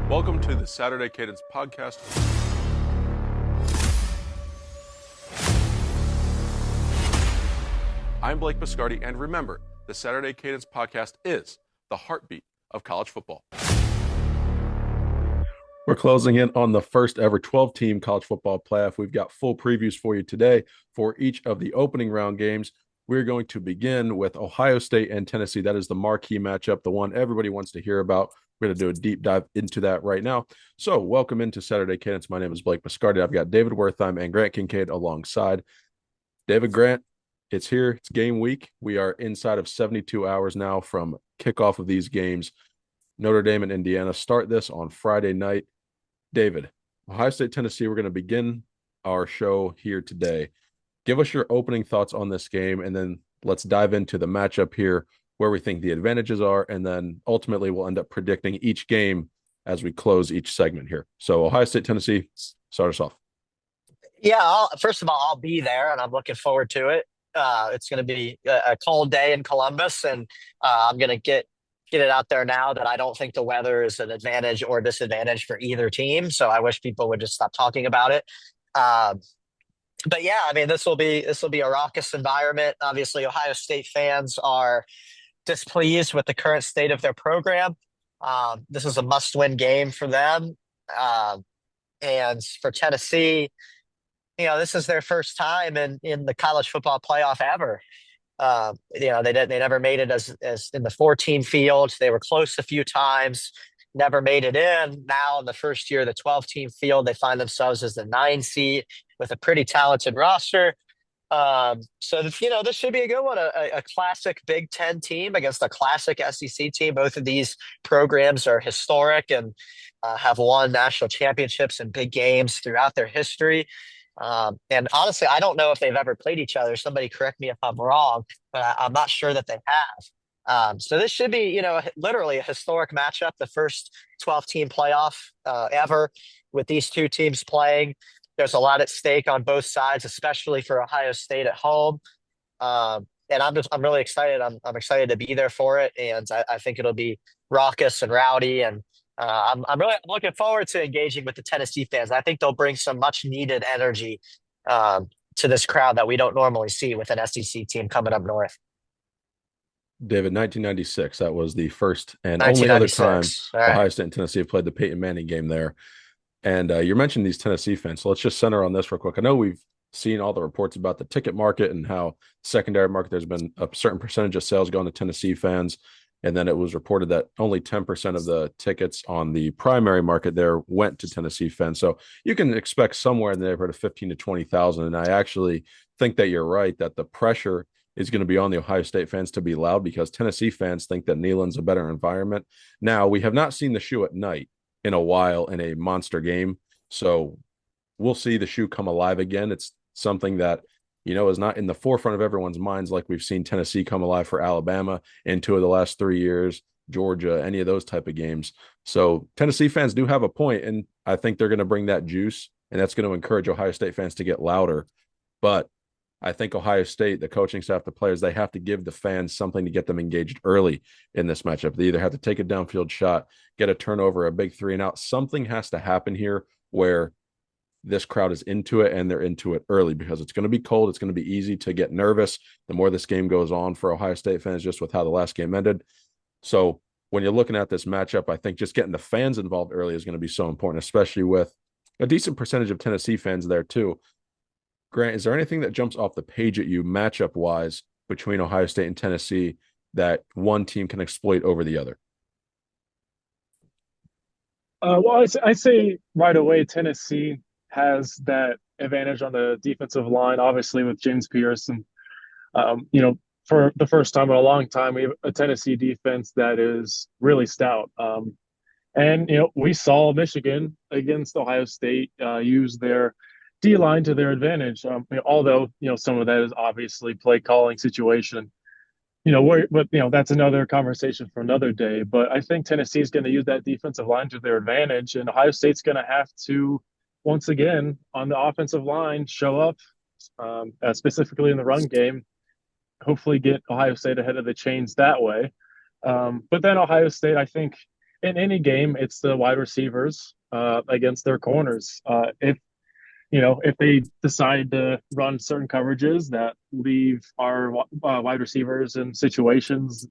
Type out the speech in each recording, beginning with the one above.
Welcome to the Saturday Cadence podcast. I'm Blake Biscardi, and remember, the Saturday Cadence podcast is the heartbeat of college football. We're closing in on the first ever 12-team college football playoff. We've got full previews for you today for each of the opening round games. We're going to begin with Ohio State and Tennessee. That is the marquee matchup, the one everybody wants to hear about. We're going to do a deep dive into that right now. So welcome into Saturday Cadence. My name is Blake Biscardi. I've got David Wertheim and Grant Kincaid alongside. David, Grant, it's here. It's game week. We are inside of 72 hours now from kickoff of these games. Notre Dame and Indiana start this on Friday night. David, Ohio State, Tennessee, we're going to begin our show here today. Give us your opening thoughts on this game, and then let's dive into the matchup here, where we think the advantages are, and then ultimately we'll end up predicting each game as we close each segment here. So Ohio State, Tennessee, start us off. Yeah, first of all, I'll be there, and I'm looking forward to it. It's going to be a cold day in Columbus, and I'm going to get it out there now that I don't think the weather is an advantage or disadvantage for either team. So I wish people would just stop talking about it. But yeah, I mean, this will be a raucous environment. Obviously, Ohio State fans are displeased with the current state of their program. This is a must-win game for them. And for Tennessee, this is their first time in the college football playoff ever. They never made it as in the 14 field. They were close a few times, never made it in. Now in the first year, the 12-team field, they find themselves as the 9 seed with a pretty talented roster. So this should be a good one. A classic Big Ten team against a classic SEC team. Both of these programs are historic and have won national championships and big games throughout their history. And honestly, I don't know if they've ever played each other. Somebody correct me if I'm wrong, but I'm not sure that they have. So this should be, literally a historic matchup, the first 12-team playoff ever with these two teams playing. There's a lot at stake on both sides, especially for Ohio State at home. And I'm really excited. I'm excited to be there for it, and I think it'll be raucous and rowdy. And I'm really looking forward to engaging with the Tennessee fans. I think they'll bring some much needed energy to this crowd that we don't normally see with an SEC team coming up north. David, 1996, that was the first and only other time Ohio State and Tennessee have played the Peyton Manning game there. And you mentioned these Tennessee fans, so let's just center on this real quick. I know we've seen all the reports about the ticket market and how secondary market, there's been a certain percentage of sales going to Tennessee fans. And then it was reported that only 10% of the tickets on the primary market there went to Tennessee fans. So you can expect somewhere in the neighborhood of 15 to 20,000. And I actually think that you're right, that the pressure is going to be on the Ohio State fans to be loud, because Tennessee fans think that Neyland's a better environment. Now, we have not seen the shoe at night in a while in a monster game. So we'll see the shoe come alive again. It's something that, is not in the forefront of everyone's minds, like we've seen Tennessee come alive for Alabama in 2 of the last 3 years, Georgia, any of those type of games. So Tennessee fans do have a point, and I think they're going to bring that juice, and that's going to encourage Ohio State fans to get louder. But I think Ohio State, the coaching staff, the players, they have to give the fans something to get them engaged early in this matchup. They either have to take a downfield shot, get a turnover, a big 3-and-out. Something has to happen here where this crowd is into it, and they're into it early, because it's going to be cold. It's going to be easy to get nervous the more this game goes on for Ohio State fans, just with how the last game ended. So when you're looking at this matchup, I think just getting the fans involved early is going to be so important, especially with a decent percentage of Tennessee fans there too. Grant, is there anything that jumps off the page at you matchup-wise between Ohio State and Tennessee that one team can exploit over the other? Well, I say right away Tennessee has that advantage on the defensive line, obviously with James Pearson. For the first time in a long time, we have a Tennessee defense that is really stout. And we saw Michigan against Ohio State use their D-line to their advantage. Although some of that is obviously play calling situation. But that's another conversation for another day. But I think Tennessee is going to use that defensive line to their advantage, and Ohio State's going to have to, once again, on the offensive line, show up, specifically in the run game, hopefully get Ohio State ahead of the chains that way. But then Ohio State, I think, in any game, it's the wide receivers against their corners. If they decide to run certain coverages that leave our wide receivers in situations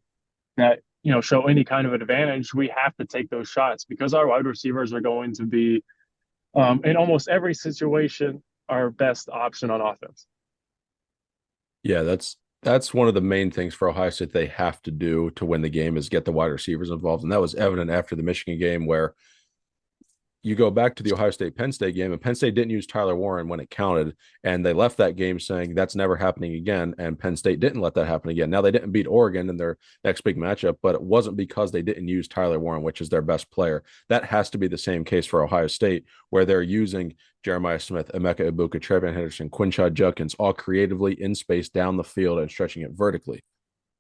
that show any kind of advantage, we have to take those shots because our wide receivers are going to be in almost every situation our best option on offense. Yeah, that's one of the main things for Ohio State they have to do to win the game is get the wide receivers involved. And that was evident after the Michigan game where you go back to the Ohio State Penn State game, and Penn State didn't use Tyler Warren when it counted, and they left that game saying that's never happening again. And Penn State didn't let that happen again. Now they didn't beat Oregon in their next big matchup, but it wasn't because they didn't use Tyler Warren, which is their best player. That has to be the same case for Ohio State, where they're using Jeremiah Smith, Emeka Ibuka, Trevion Henderson, Quinshad Judkins, all creatively in space down the field and stretching it vertically.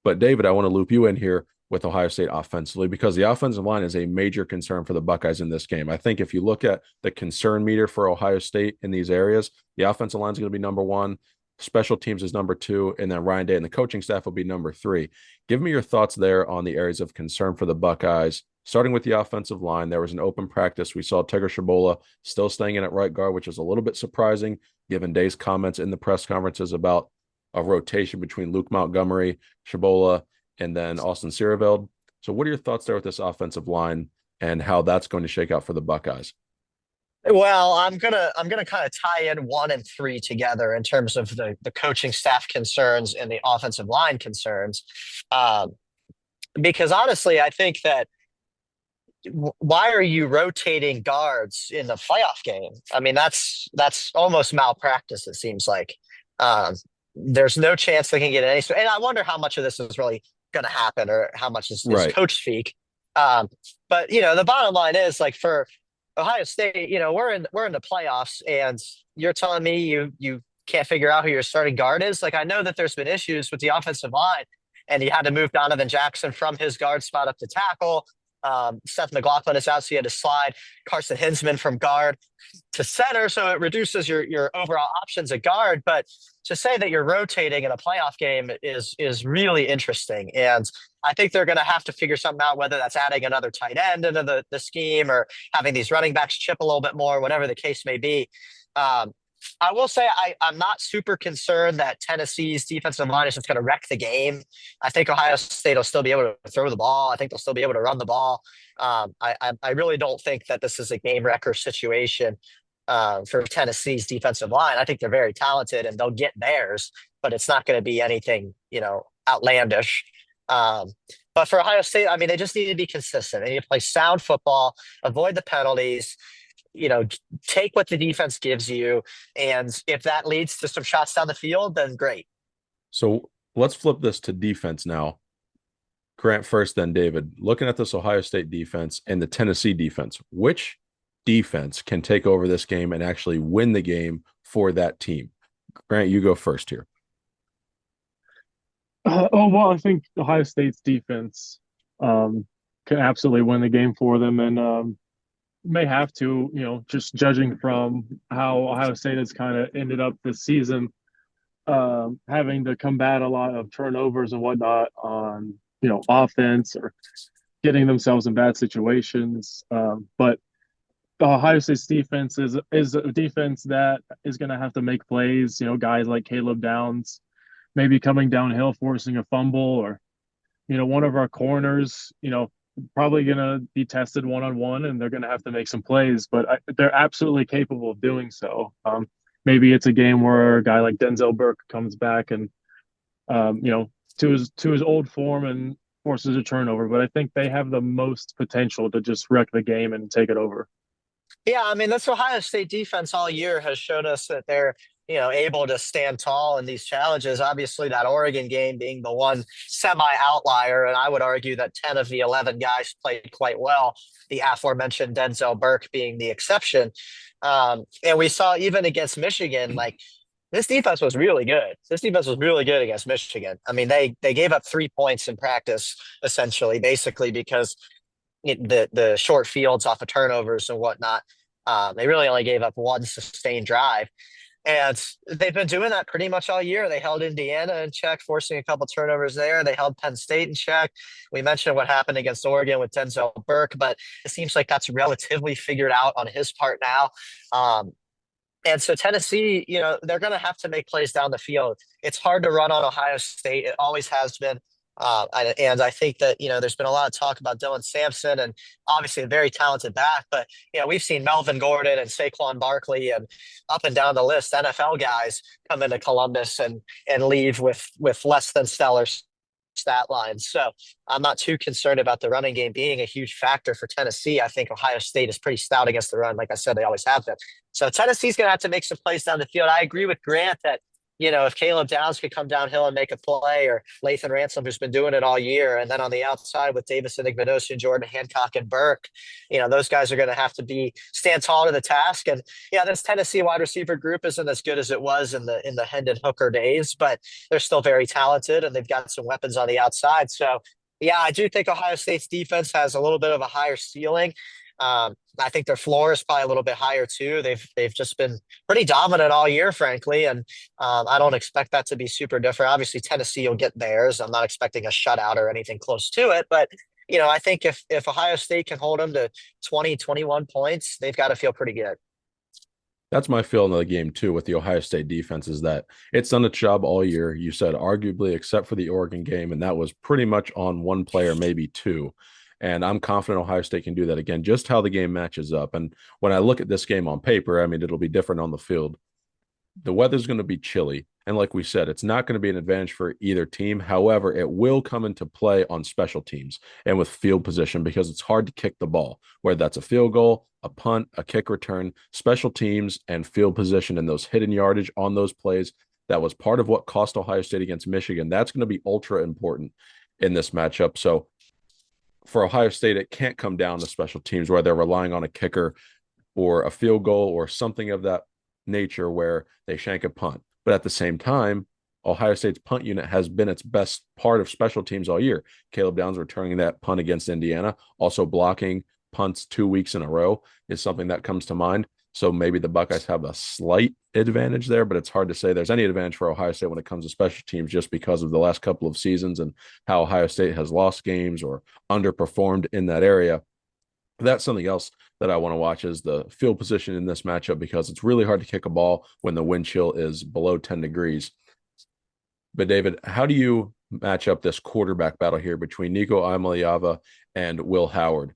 But David, I want to loop you in here with Ohio State offensively because the offensive line is a major concern for the Buckeyes in this game. I think if you look at the concern meter for Ohio State in these areas, the offensive line is going to be number one, special teams is number two, and then Ryan Day and the coaching staff will be number three. Give me your thoughts there on the areas of concern for the Buckeyes. Starting with the offensive line, there was an open practice. We saw Tigger Shabola still staying in at right guard, which is a little bit surprising given Day's comments in the press conferences about a rotation between Luke Montgomery, Shabola, and then Austin Sierreveld. So what are your thoughts there with this offensive line and how that's going to shake out for the Buckeyes? Well, I'm gonna kind of tie in 1 and 3 together in terms of the coaching staff concerns and the offensive line concerns, um, because honestly, I think that why are you rotating guards in the playoff game? I mean, that's almost malpractice. It seems like there's no chance they can get any. And I wonder how much of this is really going to happen, or how much is Right. coach speak. But the bottom line is like for Ohio State, we're in the playoffs, and you're telling me you can't figure out who your starting guard is. Like I know that there's been issues with the offensive line, and you had to move Donovan Jackson from his guard spot up to tackle. Seth McLaughlin is out, so you had to slide Carson Hinsman from guard to center, so it reduces your overall options at guard. But to say that you're rotating in a playoff game is really interesting, and I think they're going to have to figure something out, whether that's adding another tight end into the scheme or having these running backs chip a little bit more, whatever the case may be. Um, I will say I'm not super concerned that Tennessee's defensive line is just going to wreck the game. I think Ohio State will still be able to throw the ball. I think they'll still be able to run the ball. I really don't think that this is a game wrecker situation for Tennessee's defensive line. I think they're very talented and they'll get theirs, but it's not going to be anything, outlandish. But for Ohio State, I mean, they just need to be consistent. They need to play sound football, avoid the penalties, take what the defense gives you. And if that leads to some shots down the field, then great. So let's flip this to defense now. Grant first, then David. Looking at this Ohio State defense and the Tennessee defense, which defense can take over this game and actually win the game for that team? Grant, you go first here. Well, I think Ohio State's defense can absolutely win the game for them, and may have to, just judging from how Ohio State has kind of ended up this season, having to combat a lot of turnovers and whatnot on, offense or getting themselves in bad situations. But Ohio State's defense is a defense that is going to have to make plays. Guys like Caleb Downs maybe coming downhill, forcing a fumble, or one of our corners, probably going to be tested one-on-one, and they're going to have to make some plays, but they're absolutely capable of doing so. Maybe it's a game where a guy like Denzel Burke comes back and, to his old form and forces a turnover, but I think they have the most potential to just wreck the game and take it over. Yeah, I mean, that's Ohio State defense all year has shown us that they're, able to stand tall in these challenges. Obviously, that Oregon game being the one semi-outlier, and I would argue that 10 of the 11 guys played quite well, the aforementioned Denzel Burke being the exception. And we saw even against Michigan, like, this defense was really good. This defense was really good against Michigan. I mean, they gave up 3 points in practice, essentially, basically because the short fields off of turnovers and whatnot. They really only gave up one sustained drive. And they've been doing that pretty much all year. They held Indiana in check, forcing a couple turnovers there. They held Penn State in check. We mentioned what happened against Oregon with Denzel Burke, but it seems like that's relatively figured out on his part now. And so Tennessee, they're going to have to make plays down the field. It's hard to run on Ohio State. It always has been. And I think that, there's been a lot of talk about Dylan Sampson and obviously a very talented back, but, we've seen Melvin Gordon and Saquon Barkley and up and down the list, NFL guys come into Columbus and leave with less than stellar stat lines. So I'm not too concerned about the running game being a huge factor for Tennessee. I think Ohio State is pretty stout against the run. Like I said, they always have been. So Tennessee's going to have to make some plays down the field. I agree with Grant that, if Caleb Downs could come downhill and make a play, or Lathan Ransom, who's been doing it all year, and then on the outside with Davison Igbinosu, Jordan Hancock, and Burke, those guys are going to have to stand tall to the task. And yeah, this Tennessee wide receiver group isn't as good as it was in the Hendon Hooker days, but they're still very talented and they've got some weapons on the outside. So yeah, I do think Ohio State's defense has a little bit of a higher ceiling. I think their floor is probably a little bit higher too. They've just been pretty dominant all year, frankly, and I don't expect that to be super different. Obviously, Tennessee will get theirs. I'm not expecting a shutout or anything close to it, but I think if Ohio State can hold them to 20, 21 points, they've got to feel pretty good. That's my feeling of the game too with the Ohio State defense is that it's done its job all year. You said arguably, except for the Oregon game, and that was pretty much on one player, maybe two. And I'm confident Ohio State can do that again, just how the game matches up. And when I look at this game on paper, I mean, it'll be different on the field. The weather's going to be chilly. And like we said, it's not going to be an advantage for either team. However, it will come into play on special teams and with field position because it's hard to kick the ball, whether that's a field goal, a punt, a kick return, special teams and field position and those hidden yardage on those plays. That was part of what cost Ohio State against Michigan. That's going to be ultra important in this matchup. So for Ohio State, it can't come down to special teams where they're relying on a kicker or a field goal or something of that nature where they shank a punt. But at the same time, Ohio State's punt unit has been its best part of special teams all year. Caleb Downs returning that punt against Indiana, also blocking punts 2 weeks in a row is something that comes to mind. So maybe the Buckeyes have a slight advantage there, but it's hard to say there's any advantage for Ohio State when it comes to special teams just because of the last couple of seasons and how Ohio State has lost games or underperformed in that area. That's something else that I want to watch is the field position in this matchup because it's really hard to kick a ball when the wind chill is below 10 degrees. But David, how do you match up this quarterback battle here between Nico Iamaleava and Will Howard?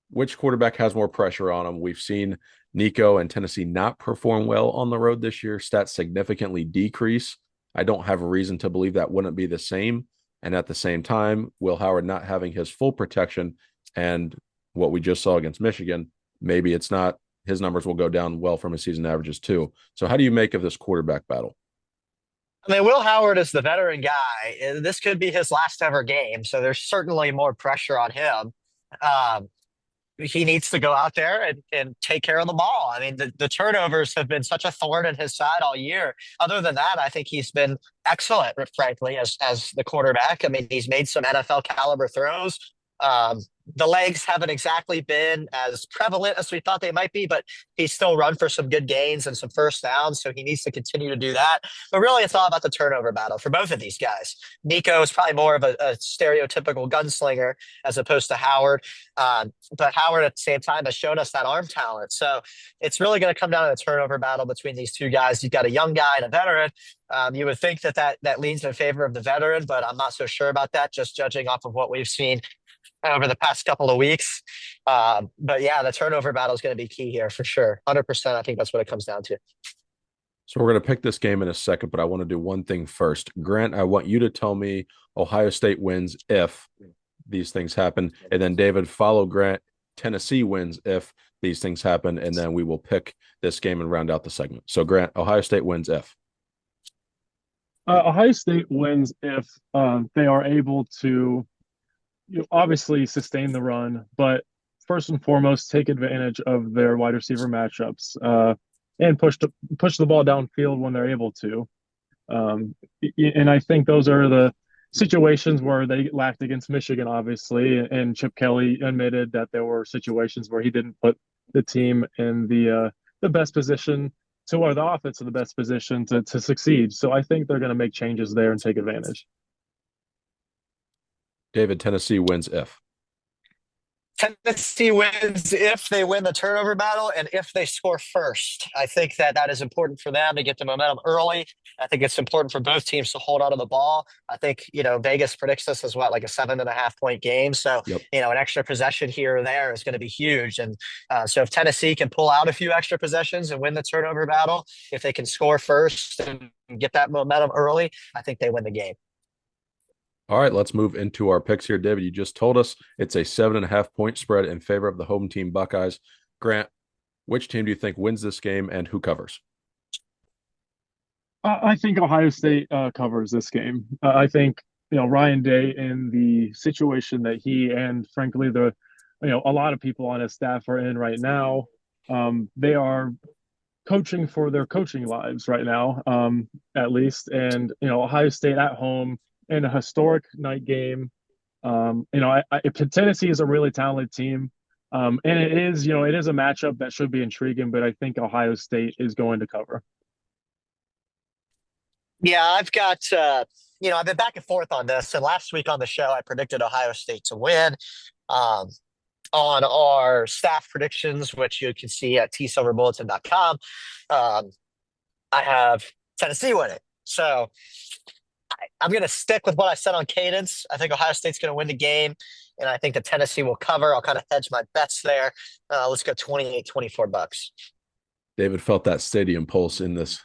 Which quarterback has more pressure on him? We've seen Nico and Tennessee not perform well on the road this year. Stats significantly decrease. I don't have a reason to believe that wouldn't be the same. And at the same time, Will Howard not having his full protection and what we just saw against Michigan, maybe it's not. His numbers will go down well from his season averages too. So how do you make of this quarterback battle? I mean, Will Howard is the veteran guy. This could be his last ever game, so there's certainly more pressure on him. He needs to go out there and take care of the ball. I mean, the turnovers have been such a thorn in his side all year. Other than that, I think he's been excellent, frankly, as the quarterback. I mean, he's made some NFL caliber throws. The legs haven't exactly been as prevalent as we thought they might be, but he's still run for some good gains and some first downs, so he needs to continue to do that. But really, it's all about the turnover battle for both of these guys. Nico is probably more of a stereotypical gunslinger as opposed to Howard, but Howard at the same time has shown us that arm talent. So it's really going to come down to the turnover battle between these two guys. You've got a young guy and a veteran. You would think that leans in favor of the veteran, but I'm not so sure about that, just judging off of what we've seen over the past couple of weeks. But yeah, the turnover battle is going to be key here for sure. 100%. I think that's what it comes down to. So we're going to pick this game in a second, but I want to do one thing first. Grant, I want you to tell me Ohio State wins if these things happen. And then David, follow Grant. Tennessee wins if these things happen. And then we will pick this game and round out the segment. So Grant, Ohio State wins if. Ohio State wins if they are able to obviously sustain the run, but first and foremost, take advantage of their wide receiver matchups and push the ball downfield when they're able to. And I think those are the situations where they lacked against Michigan, obviously. And Chip Kelly admitted that there were situations where he didn't put the team in the best position to where the offense in the best position to succeed. So I think they're going to make changes there and take advantage. David, Tennessee wins if. Tennessee wins if they win the turnover battle and if they score first. I think that is important for them to get the momentum early. I think it's important for both teams to hold on to the ball. I think, Vegas predicts this as what, like a 7.5 point game. So, Yep. An extra possession here or there is going to be huge. And so if Tennessee can pull out a few extra possessions and win the turnover battle, if they can score first and get that momentum early, I think they win the game. All right, let's move into our picks here. David, you just told us it's a 7.5 point spread in favor of the home team Buckeyes. Grant, which team do you think wins this game and who covers? I think Ohio State covers this game. I think Ryan Day, in the situation that he and frankly a lot of people on his staff are in right now, they are coaching for their coaching lives right now, at least. And Ohio State at home in a historic night game. Tennessee is a really talented team, and it is a matchup that should be intriguing. But I think Ohio State is going to cover. Yeah, I've been back and forth on this. And last week on the show, I predicted Ohio State to win. On our staff predictions, which you can see at tsilverbulletin.com, I have Tennessee winning. So I'm going to stick with what I said on Cadence. I think Ohio State's going to win the game, and I think that Tennessee will cover. I'll kind of hedge my bets there. Let's go 28-24 Bucks. David felt that stadium pulse in this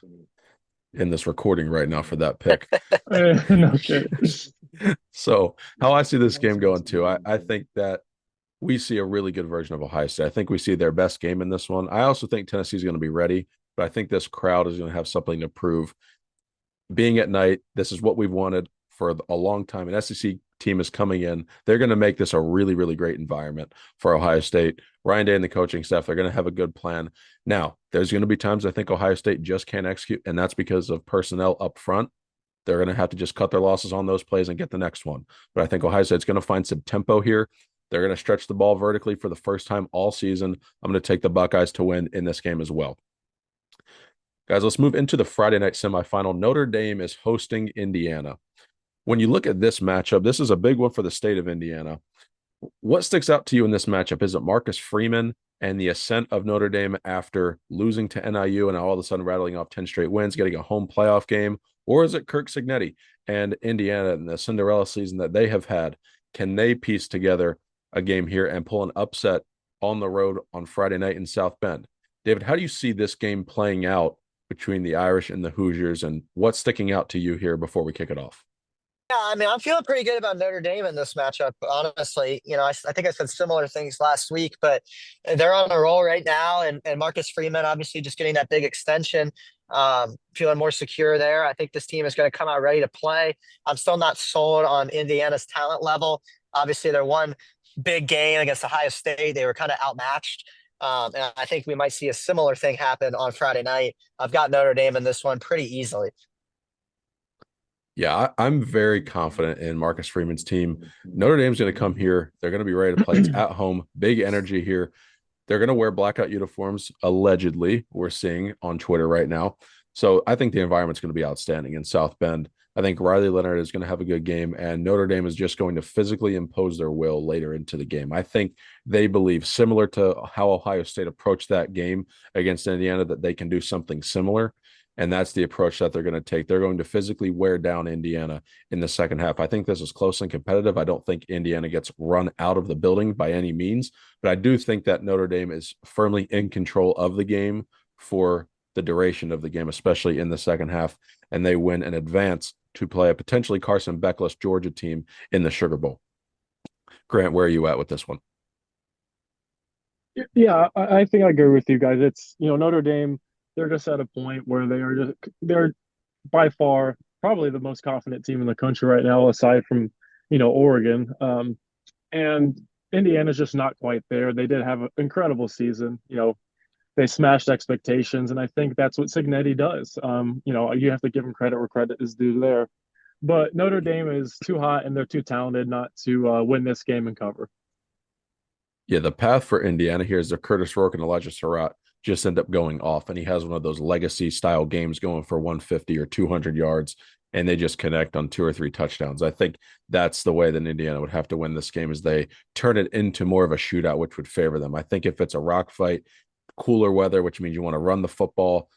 recording right now for that pick. No kidding. So how I see this game going too, I think that we see a really good version of Ohio State. I think we see their best game in this one. I also think Tennessee's going to be ready, but I think this crowd is going to have something to prove. Being at night, this is what we've wanted for a long time. An SEC team is coming in. They're going to make this a really, really great environment for Ohio State. Ryan Day and the coaching staff, they're going to have a good plan. Now, there's going to be times I think Ohio State just can't execute, and that's because of personnel up front. They're going to have to just cut their losses on those plays and get the next one. But I think Ohio State's going to find some tempo here. They're going to stretch the ball vertically for the first time all season. I'm going to take the Buckeyes to win in this game as well. Guys, let's move into the Friday night semifinal. Notre Dame is hosting Indiana. When you look at this matchup, this is a big one for the state of Indiana. What sticks out to you in this matchup? Is it Marcus Freeman and the ascent of Notre Dame after losing to NIU and all of a sudden rattling off 10 straight wins, getting a home playoff game? Or is it Kirk Cignetti and Indiana and the Cinderella season that they have had? Can they piece together a game here and pull an upset on the road on Friday night in South Bend? David, how do you see this game playing out between the Irish and the Hoosiers, and what's sticking out to you here before we kick it off? Yeah, I mean, I'm feeling pretty good about Notre Dame in this matchup. Honestly, I think I said similar things last week, but they're on a roll right now. And Marcus Freeman, obviously, just getting that big extension, feeling more secure there. I think this team is going to come out ready to play. I'm still not sold on Indiana's talent level. Obviously, their one big game against Ohio State, they were kind of outmatched. And I think we might see a similar thing happen on Friday night. I've got Notre Dame in this one pretty easily. Yeah, I'm very confident in Marcus Freeman's team. Notre Dame's going to come here. They're going to be ready to play. It's at home. Big energy here. They're going to wear blackout uniforms, allegedly, we're seeing on Twitter right now. So I think the environment's going to be outstanding in South Bend. I think Riley Leonard is going to have a good game, and Notre Dame is just going to physically impose their will later into the game. I think they believe, similar to how Ohio State approached that game against Indiana, that they can do something similar, and that's the approach that they're going to take. They're going to physically wear down Indiana in the second half. I think this is close and competitive. I don't think Indiana gets run out of the building by any means, but I do think that Notre Dame is firmly in control of the game for the duration of the game, especially in the second half, and they win and advance to play a potentially Carson Beckless Georgia team in the Sugar Bowl. Grant, where are you at with this one? Yeah, I think I agree with you guys. It's, Notre Dame, they're just at a point where they're by far probably the most confident team in the country right now, aside from, Oregon. And Indiana's just not quite there. They did have an incredible season. They smashed expectations, and I think that's what Cignetti does. You have to give him credit where credit is due there. But Notre Dame is too hot, and they're too talented not to win this game and cover. Yeah, the path for Indiana here is the Curtis Rourke and Elijah Surratt just end up going off. And he has one of those legacy style games going for 150 or 200 yards, and they just connect on 2 or 3 touchdowns. I think that's the way that Indiana would have to win this game, is they turn it into more of a shootout, which would favor them. I think if it's a rock fight, cooler weather, which means you want to run the football,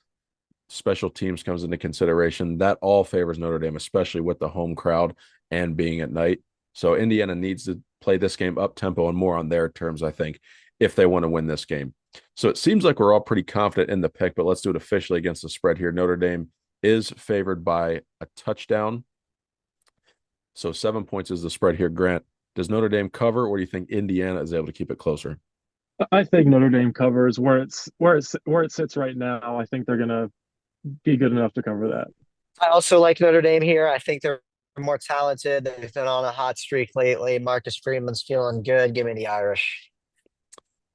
special teams comes into consideration, that all favors Notre Dame, especially with the home crowd and being at night. So Indiana needs to play this game up tempo and more on their terms, I think, if they want to win this game. So it seems like we're all pretty confident in the pick, but let's do it officially against the spread here. Notre Dame is favored by a touchdown. So 7 points is the spread here. Grant, does Notre Dame cover, or do you think Indiana is able to keep it closer? I think Notre Dame covers where it sits right now. I think they're gonna be good enough to cover that. I also like Notre Dame here. I think they're more talented. They've been on a hot streak lately. Marcus Freeman's feeling good. Give me the Irish.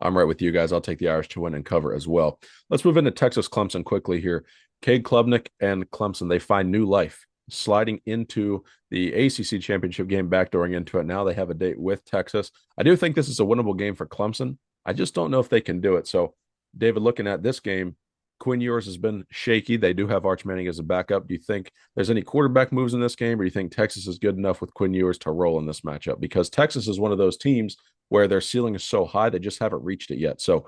I'm right with you guys. I'll take the Irish to win and cover as well. Let's move into Texas Clemson quickly here. Cade Klubnik and Clemson, they find new life, sliding into the ACC championship game, backdooring into it. Now they have a date with Texas. I do think this is a winnable game for Clemson. I just don't know if they can do it. So, David, looking at this game, Quinn Ewers has been shaky. They do have Arch Manning as a backup. Do you think there's any quarterback moves in this game, or do you think Texas is good enough with Quinn Ewers to roll in this matchup? Because Texas is one of those teams where their ceiling is so high, they just haven't reached it yet. So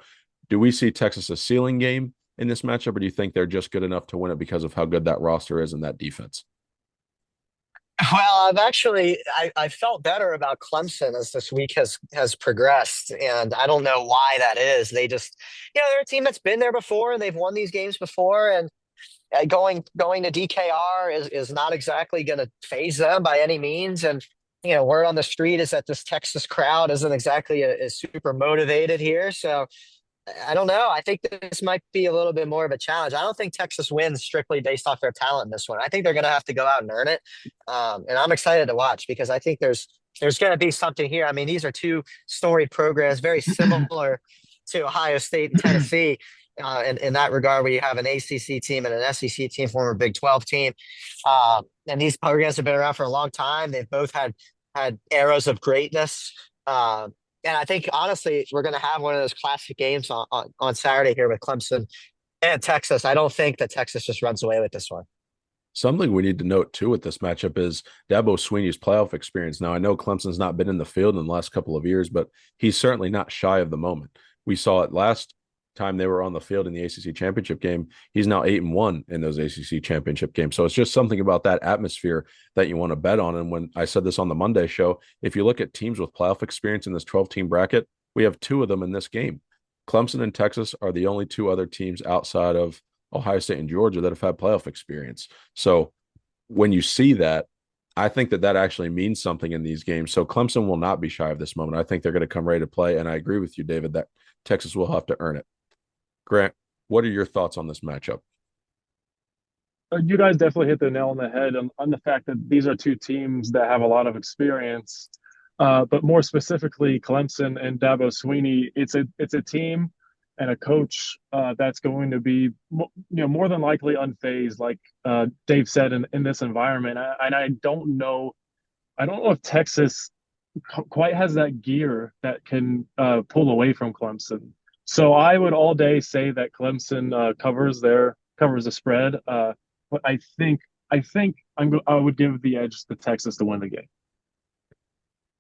do we see Texas' ceiling game in this matchup, or do you think they're just good enough to win it because of how good that roster is and that defense? Well, I felt better about Clemson as this week has progressed, and I don't know why that is. They just, they're a team that's been there before and they've won these games before, and going to DKR is not exactly going to phase them by any means. And word on the street is that this Texas crowd isn't exactly super motivated here, so I don't know. I think this might be a little bit more of a challenge. I don't think Texas wins strictly based off their talent in this one. I think they're going to have to go out and earn it. And I'm excited to watch because I think there's going to be something here. I mean, these are two storied programs, very similar to Ohio State and Tennessee. In that regard, where you have an ACC team and an SEC team, former Big 12 team. And these programs have been around for a long time. They've both had eras of greatness. And I think, honestly, we're going to have one of those classic games on Saturday here with Clemson and Texas. I don't think that Texas just runs away with this one. Something we need to note, too, with this matchup is Dabo Swinney's playoff experience. Now, I know Clemson's not been in the field in the last couple of years, but he's certainly not shy of the moment. We saw it last time they were on the field in the ACC championship game. He's now 8-1 in those ACC championship games. So it's just something about that atmosphere that you want to bet on. And when I said this on the Monday show, if you look at teams with playoff experience in this 12-team bracket, we have 2 of them in this game. Clemson and Texas are the only 2 other teams outside of Ohio State and Georgia that have had playoff experience. So when you see that, I think that actually means something in these games. So Clemson will not be shy of this moment. I think they're going to come ready to play. And I agree with you, David, that Texas will have to earn it. Grant, what are your thoughts on this matchup? You guys definitely hit the nail on the head on the fact that these are 2 teams that have a lot of experience. But more specifically, Clemson and Dabo Swinney, it's a team and a coach that's going to be more than likely unfazed, like Dave said, in this environment. And I don't know if Texas quite has that gear that can pull away from Clemson. So I would all day say that Clemson covers the spread, but I think I would give the edge to Texas to win the game.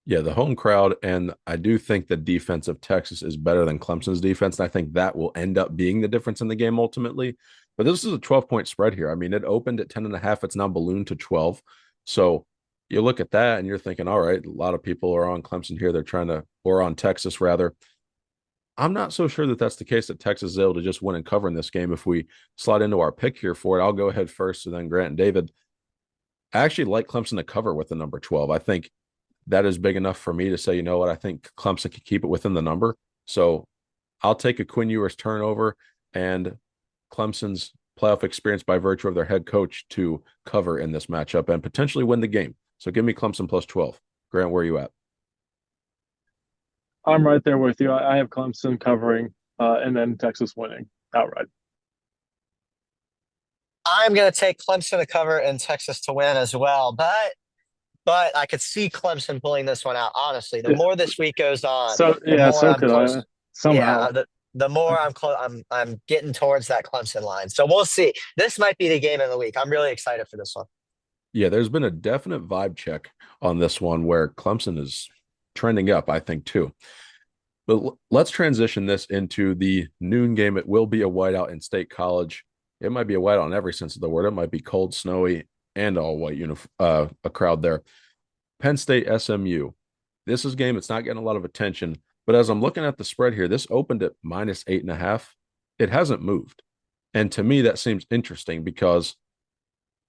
Yeah, the home crowd, and I do think the defense of Texas is better than Clemson's defense, and I think that will end up being the difference in the game ultimately. But this is a 12-point spread here. I mean, it opened at 10.5. It's now ballooned to 12. So you look at that and you're thinking, all right, a lot of people are on Clemson here. Or on Texas rather. I'm not so sure that that's the case, that Texas is able to just win and cover in this game. If we slide into our pick here for it, I'll go ahead first, and then Grant and David. I actually like Clemson to cover with the number 12. I think that is big enough for me to say, you know what, I think Clemson can keep it within the number. So I'll take a Quinn Ewers turnover and Clemson's playoff experience by virtue of their head coach to cover in this matchup and potentially win the game. So give me Clemson plus 12. Grant, where are you at? I'm right there with you. I have Clemson covering and then Texas winning outright. I'm going to take Clemson to cover and Texas to win as well. But I could see Clemson pulling this one out, honestly. The more this week goes on, so could I somehow. the more I'm getting towards that Clemson line. So we'll see. This might be the game of the week. I'm really excited for this one. Yeah, there's been a definite vibe check on this one where Clemson is trending up, I think, too. But let's transition this into the noon game. It will be a whiteout in State College. It might be a whiteout in every sense of the word. It might be cold, snowy, and all white a crowd there. Penn State SMU. This is a game. It's not getting a lot of attention. But as I'm looking at the spread here, this opened at -8.5. It hasn't moved. And to me, that seems interesting because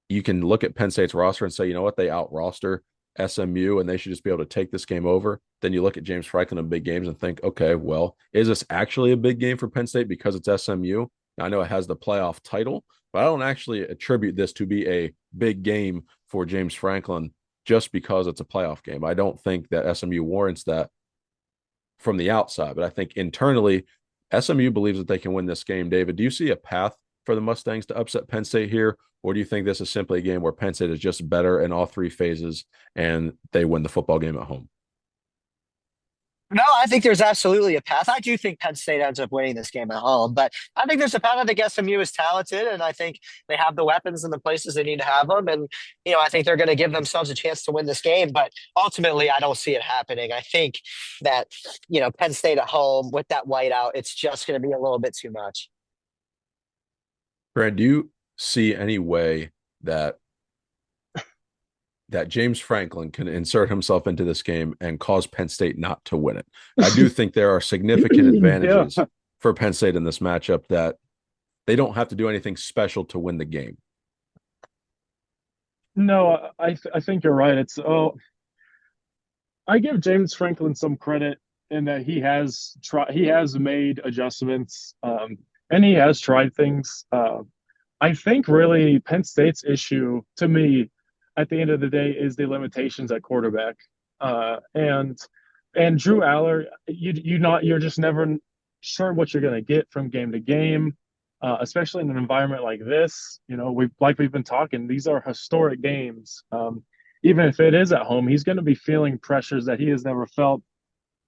you can look at Penn State's roster and say, you know what, they out roster SMU and they should just be able to take this game over. Then you look at James Franklin in big games and think, okay, well, is this actually a big game for Penn State because it's SMU? Now, I know it has the playoff title, but I don't actually attribute this to be a big game for James Franklin just because it's a playoff game. I don't think that SMU warrants that from the outside, but I think internally, SMU believes that they can win this game. David, do you see a path for the Mustangs to upset Penn State here? Or do you think this is simply a game where Penn State is just better in all three phases and they win the football game at home? No, I think there's absolutely a path. I do think Penn State ends up winning this game at home, but I think there's a path. I think SMU is talented, and I think they have the weapons in the places they need to have them. And, I think they're going to give themselves a chance to win this game, but ultimately, I don't see it happening. I think that, Penn State at home with that whiteout, it's just going to be a little bit too much. Grant, do you see any way that James Franklin can insert himself into this game and cause Penn State not to win it? I do think there are significant advantages for Penn State in this matchup that they don't have to do anything special to win the game. No, I think you're right. I give James Franklin some credit in that he has made adjustments, and he has tried things. I think really Penn State's issue to me at the end of the day is the limitations at quarterback. And Drew Aller, you're just never sure what you're going to get from game to game, especially in an environment like this. We've been talking, these are historic games. Even if it is at home, he's going to be feeling pressures that he has never felt,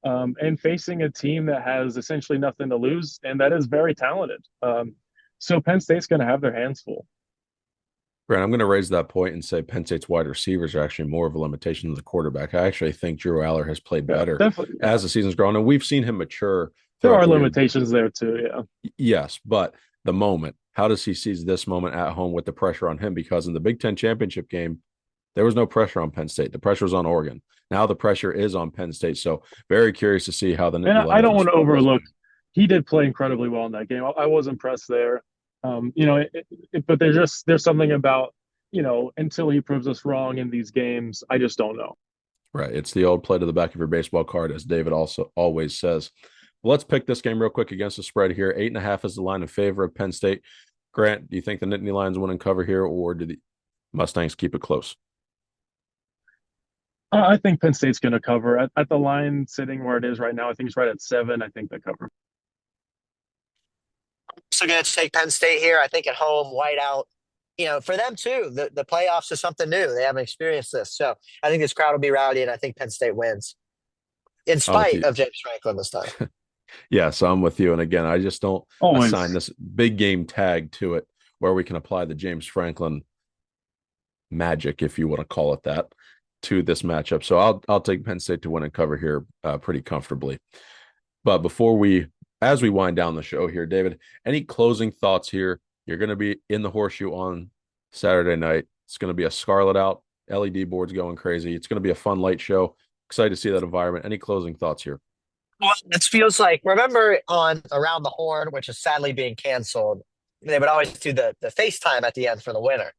and facing a team that has essentially nothing to lose and that is very talented. So Penn State's going to have their hands full. Grant, I'm going to raise that point and say Penn State's wide receivers are actually more of a limitation than the quarterback. I actually think Drew Aller has played better as the season's grown, and we've seen him mature. There are limitations there too, yeah. Yes, but the moment, how does he seize this moment at home with the pressure on him? Because in the Big Ten championship game, there was no pressure on Penn State. The pressure was on Oregon. Now the pressure is on Penn State. So very curious to see how the. And I don't want to overlook. He did play incredibly well in that game. I was impressed there. But there's something about, until he proves us wrong in these games, I just don't know. Right. It's the old play to the back of your baseball card, as David also always says. Well, let's pick this game real quick against the spread here. 8.5 is the line in favor of Penn State. Grant, do you think the Nittany Lions win and cover here, or do the Mustangs keep it close? I think Penn State's going to cover. At the line sitting where it is right now, I think it's right at 7. I think they cover. So going to take Penn State here. I think at home, whiteout. For them too, the playoffs is something new. They haven't experienced this. So I think this crowd will be rowdy, and I think Penn State wins in spite of James Franklin this time. Yeah, so I'm with you. And again, I just don't assign this big game tag to it where we can apply the James Franklin magic, if you want to call it that, to this matchup. So I'll take Penn State to win and cover here pretty comfortably. But as we wind down the show here, David, any closing thoughts here? You're going to be in the Horseshoe on Saturday night. It's going to be a scarlet out, LED boards going crazy. It's going to be a fun light show. Excited to see that environment. Any closing thoughts here? Well, it feels like, remember on Around the Horn, which is sadly being canceled, they would always do the FaceTime at the end for the winner.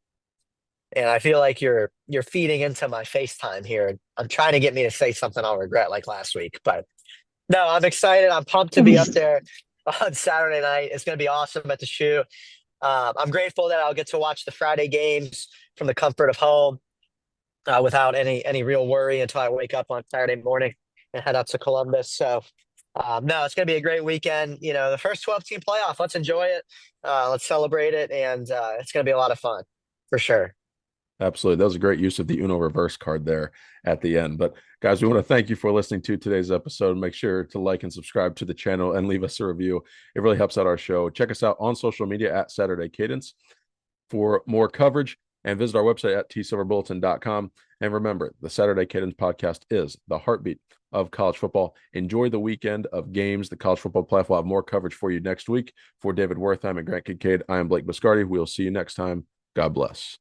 And I feel like you're feeding into my FaceTime here. I'm trying to get me to say something I'll regret like last week. But no, I'm excited. I'm pumped to be up there on Saturday night. It's going to be awesome at the shoe. I'm grateful that I'll get to watch the Friday games from the comfort of home without any real worry until I wake up on Saturday morning and head out to Columbus. So, no, it's going to be a great weekend. The first 12-team playoff. Let's enjoy it. Let's celebrate it. And it's going to be a lot of fun for sure. Absolutely. That was a great use of the Uno reverse card there at the end. But guys, we want to thank you for listening to today's episode. Make sure to like and subscribe to the channel and leave us a review. It really helps out our show. Check us out on social media at Saturday Cadence for more coverage, and visit our website at tsilverbulletin.com. And remember, the Saturday Cadence podcast is the heartbeat of college football. Enjoy the weekend of games. The college football playoff will have more coverage for you next week. For David Wertheim and Grant Kincaid, I am Blake Biscardi. We'll see you next time. God bless.